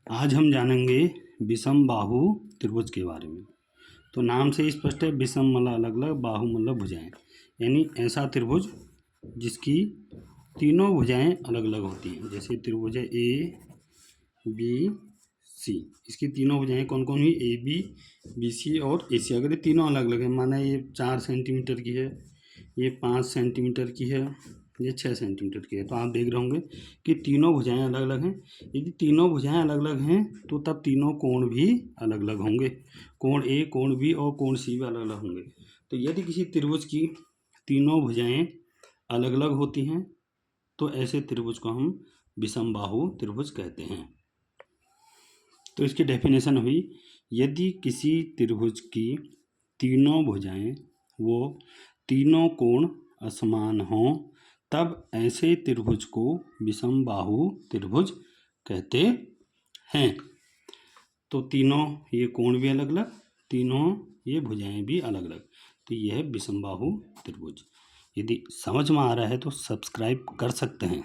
आज हम जानेंगे विषम बाहु त्रिभुज के बारे में। तो नाम से स्पष्ट है, विषम मतलब अलग अलग, बाहु मतलब भुजाएं, यानी ऐसा त्रिभुज जिसकी तीनों भुजाएं अलग अलग होती हैं। जैसे त्रिभुज है ए बी सी, इसकी तीनों भुजाएं कौन कौन हुई? ए बी, बी सी और ए सी। अगर ये तीनों अलग अलग है, माना ये 4 सेंटीमीटर की है, ये 5 सेंटीमीटर की है, ये 6 सेंटीमीटर की है, तो आप देख रहे होंगे कि तीनों भुजाएं अलग अलग हैं। यदि तीनों भुजाएं अलग अलग हैं तो तब तीनों कोण भी अलग अलग होंगे। कोण ए, कोण बी और कोण सी भी अलग अलग होंगे। तो यदि किसी त्रिभुज की तीनों भुजाएं अलग अलग होती हैं तो ऐसे त्रिभुज को हम विषमबाहु त्रिभुज कहते हैं। तो इसकी डेफिनेशन हुई, यदि किसी त्रिभुज की तीनों भुजाएं वो तीनों कोण असमान हों तब ऐसे त्रिभुज को विषमबाहु त्रिभुज कहते हैं। तो तीनों ये कोण भी अलग अलग, तीनों ये भुजाएं भी अलग अलग, तो यह है विषमबाहु त्रिभुज। यदि समझ में आ रहा है तो सब्सक्राइब कर सकते हैं।